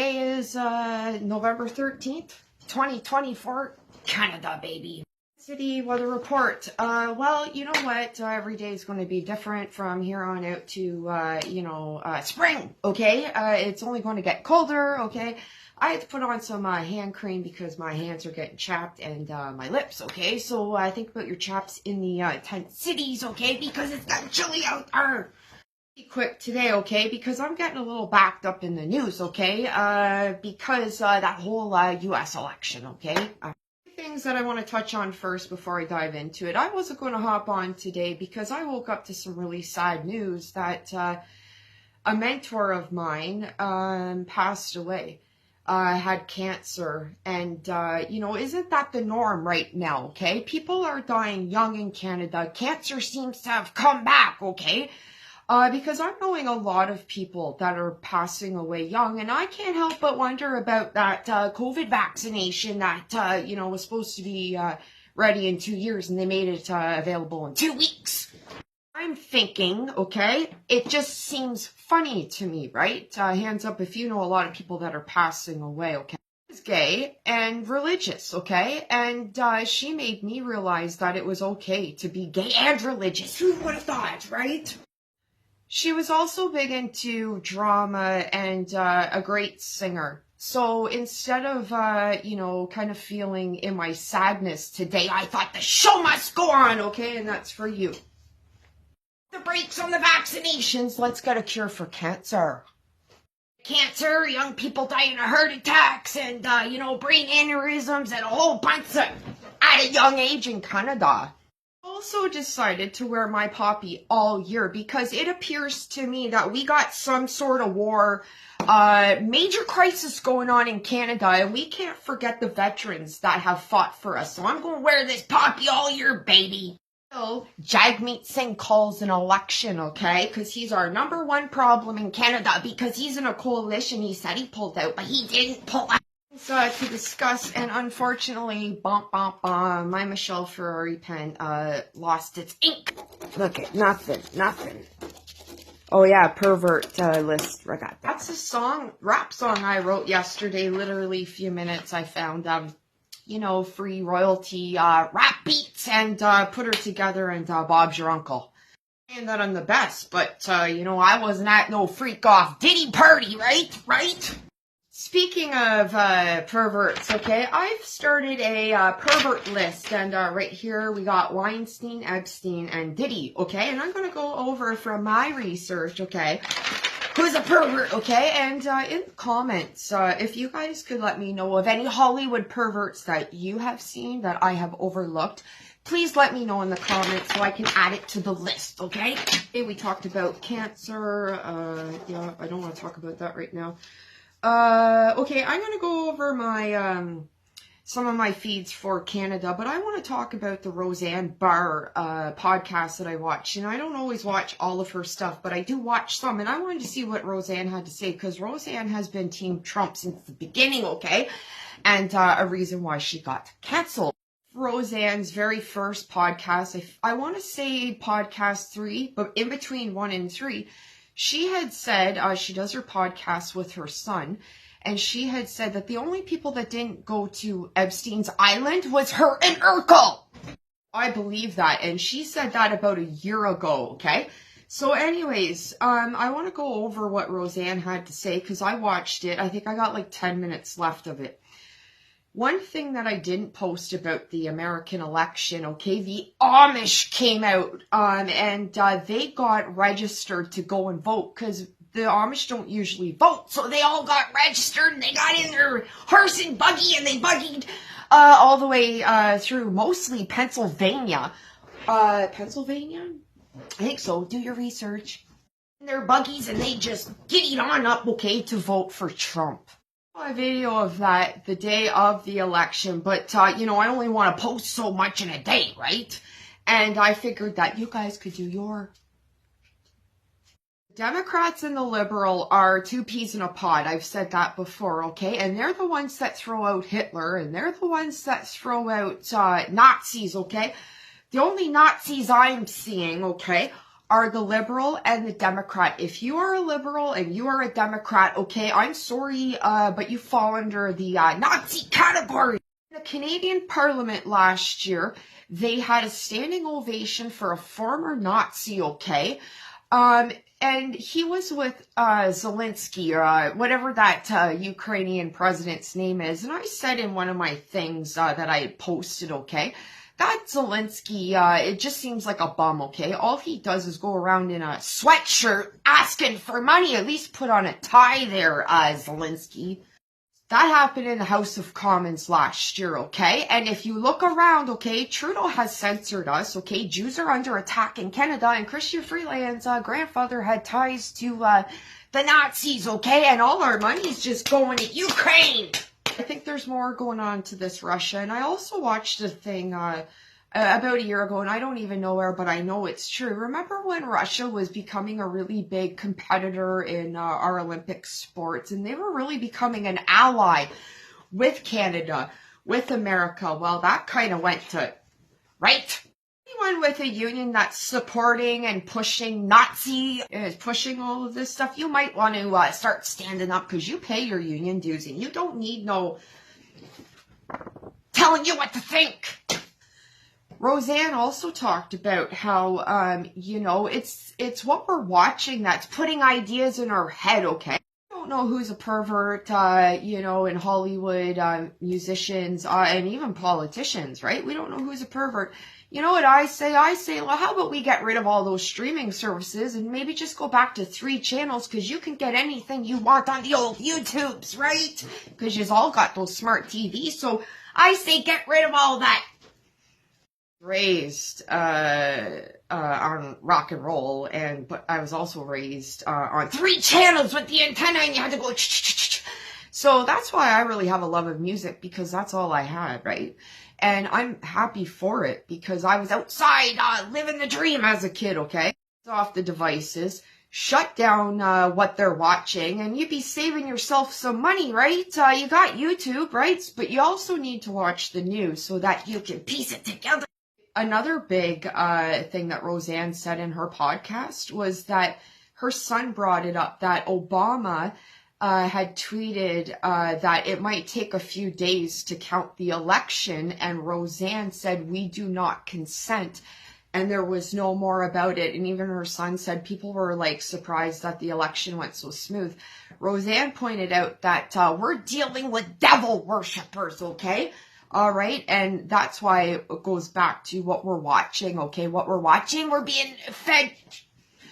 Today is November 13th, 2024, Canada, baby. City weather report. Well, you know what? Every day is going to be different from here on out to, spring, okay? It's only going to get colder, okay? I had to put on some hand cream because my hands are getting chapped and my lips, okay? So think about your chaps in the tent cities, okay? Because it's got chilly out there. Quick today, okay, because I'm getting a little backed up in the news, okay, because that whole U.S. election, okay. Things that I want to touch on first before I dive into it. I wasn't going to hop on today because I woke up to some really sad news that a mentor of mine passed away, had cancer, and, isn't that the norm right now, okay? People are dying young in Canada. Cancer seems to have come back, okay? Because I'm knowing a lot of people that are passing away young, and I can't help but wonder about that COVID vaccination that, was supposed to be ready in 2 years, and they made it available in 2 weeks. I'm thinking, okay, it just seems funny to me, right? Hands up if you know a lot of people that are passing away, okay? She's gay and religious, okay? And she made me realize that it was okay to be gay and religious. Who would have thought, right? She was also big into drama and a great singer. So instead of, kind of feeling in my sadness today, I thought the show must go on, okay? And that's for you. The brakes on the vaccinations. Let's get a cure for cancer. Cancer, young people dying of heart attacks and, brain aneurysms and a whole bunch at a young age in Canada. Also decided to wear my poppy all year because it appears to me that we got some sort of war, major crisis going on in Canada, and we can't forget the veterans that have fought for us. So I'm going to wear this poppy all year, baby. So Jagmeet Singh calls an election, okay? Because he's our #1 problem in Canada because he's in a coalition. He said he pulled out, but he didn't pull out. To discuss, and unfortunately, my Michelle Ferrari pen lost its ink. Look at nothing. Oh yeah, Pervert list. I got that. That's a rap song I wrote yesterday. Literally a few minutes. I found free royalty rap beats and put her together. And Bob's your uncle. And that I'm the best, but I wasn't at no freak off Diddy party, right? Speaking of perverts, okay, I've started a pervert list, and right here we got Weinstein, Epstein, and Diddy, okay, and I'm going to go over from my research, okay, who's a pervert, okay, and in the comments, if you guys could let me know of any Hollywood perverts that you have seen that I have overlooked, please let me know in the comments so I can add it to the list, okay? Okay, we talked about cancer, yeah, I don't want to talk about that right now. Okay, I'm going to go over my, some of my feeds for Canada, but I want to talk about the Roseanne Barr, podcast that I watch. I don't always watch all of her stuff, but I do watch some, and I wanted to see what Roseanne had to say, because Roseanne has been Team Trump since the beginning, okay? And, a reason why she got canceled. Roseanne's very first podcast, I want to say podcast 3, but in between 1 and 3, she had said, she does her podcast with her son, and she had said that the only people that didn't go to Epstein's Island was her and Urkel. I believe that, and she said that about a year ago, okay? So anyways, I want to go over what Roseanne had to say, because I watched it. I think I got like 10 minutes left of it. One thing that I didn't post about the American election, okay, the Amish came out, and they got registered to go and vote, because the Amish don't usually vote, so they all got registered, and they got in their horse and buggy, and they buggied all the way through mostly Pennsylvania. Pennsylvania? I think so. Do your research. In their buggies, and they just giddied on up, okay, to vote for Trump. A video of that the day of the election, but I only want to post so much in a day, right? And I figured that you guys could do your... Democrats and the Liberal are two peas in a pod. I've said that before, okay? And they're the ones that throw out Hitler, and they're the ones that throw out Nazis, okay? The only Nazis I'm seeing, okay, are the liberal and the Democrat. If you are a liberal and you are a Democrat, okay, I'm sorry, but you fall under the Nazi category. In the Canadian Parliament last year, they had a standing ovation for a former Nazi, okay? And he was with Zelensky, or whatever that Ukrainian president's name is. And I said in one of my things that I had posted, okay, that Zelensky, it just seems like a bum, okay? All he does is go around in a sweatshirt asking for money. At least put on a tie there, Zelensky. That happened in the House of Commons last year, okay? And if you look around, okay, Trudeau has censored us, okay? Jews are under attack in Canada, and Christian Freeland's grandfather had ties to the Nazis, okay? And all our money's just going to Ukraine. I think there's more going on to this Russia. And I also watched a thing about a year ago, and I don't even know where, but I know it's true. Remember when Russia was becoming a really big competitor in our Olympic sports, and they were really becoming an ally with Canada, with America? Well, that kind of went to, right? Anyone with a union that's supporting and pushing Nazi, is pushing all of this stuff, you might want to start standing up, because you pay your union dues, and you don't need no telling you what to think. Roseanne also talked about how, you know, it's what we're watching that's putting ideas in our head, okay? I don't know who's a pervert, you know, in Hollywood, musicians, and even politicians, right? We don't know who's a pervert. You know what I say? I say, well, how about we get rid of all those streaming services and maybe just go back to 3 channels, because you can get anything you want on the old YouTubes, right? Because you've all got those smart TVs. So I say get rid of all that. Raised on rock and roll, but I was also raised on 3 channels with the antenna, and you had to go so that's why I really have a love of music, because that's all I had, right? And I'm happy for it, because I was outside living the dream as a kid, okay? Off the devices, shut down what they're watching, and you'd be saving yourself some money, right? You got YouTube, right? But you also need to watch the news so that you can piece it together. Another big thing that Roseanne said in her podcast was that her son brought it up, that Obama had tweeted that it might take a few days to count the election, and Roseanne said, we do not consent, and there was no more about it. And even her son said people were like surprised that the election went so smooth. Roseanne pointed out that we're dealing with devil worshippers, okay? All right, and that's why it goes back to what we're watching, okay? What we're watching, we're being fed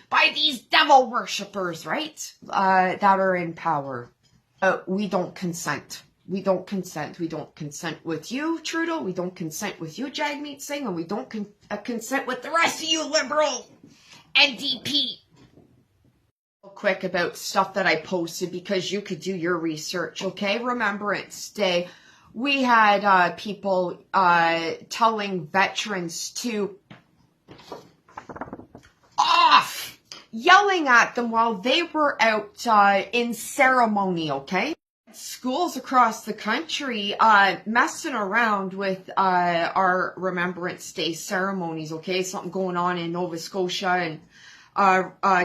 by these devil worshippers, right? That are in power. We don't consent. We don't consent. We don't consent with you, Trudeau. We don't consent with you, Jagmeet Singh. And we don't consent with the rest of you, Liberal NDP. Quick about stuff that I posted, because you could do your research, okay? Remembrance Day. We had people telling veterans to off, yelling at them while they were out in ceremony, okay? Schools across the country messing around with our Remembrance Day ceremonies, okay? Something going on in Nova Scotia, and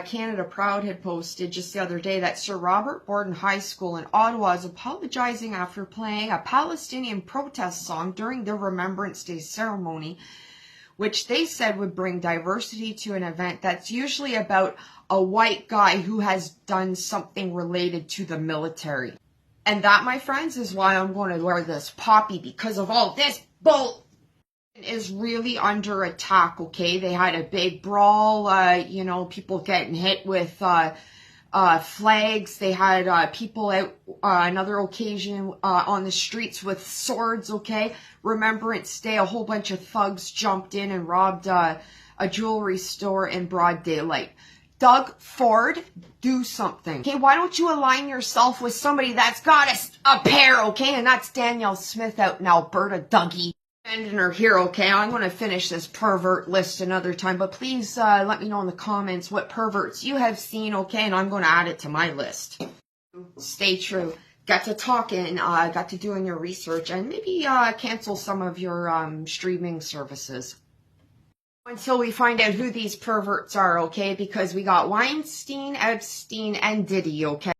Canada Proud had posted just the other day that Sir Robert Borden High School in Ottawa is apologizing after playing a Palestinian protest song during the Remembrance Day ceremony, which they said would bring diversity to an event that's usually about a white guy who has done something related to the military. And that, my friends, is why I'm going to wear this poppy, because of all this bull. Is really under attack, okay? They had a big brawl, you know, people getting hit with flags. They had people out another occasion on the streets with swords, okay? Remembrance Day, a whole bunch of thugs jumped in and robbed a jewelry store in broad daylight. Doug Ford, do something. Okay, why don't you align yourself with somebody that's got a pair, okay? And that's Danielle Smith out in Alberta, Dougie. Ending her here, okay? I'm going to finish this pervert list another time, but please let me know in the comments what perverts you have seen, okay? And I'm going to add it to my list. Stay true. Got to talking, got to doing your research, and maybe cancel some of your streaming services. Until we find out who these perverts are, okay? Because we got Weinstein, Epstein, and Diddy, okay?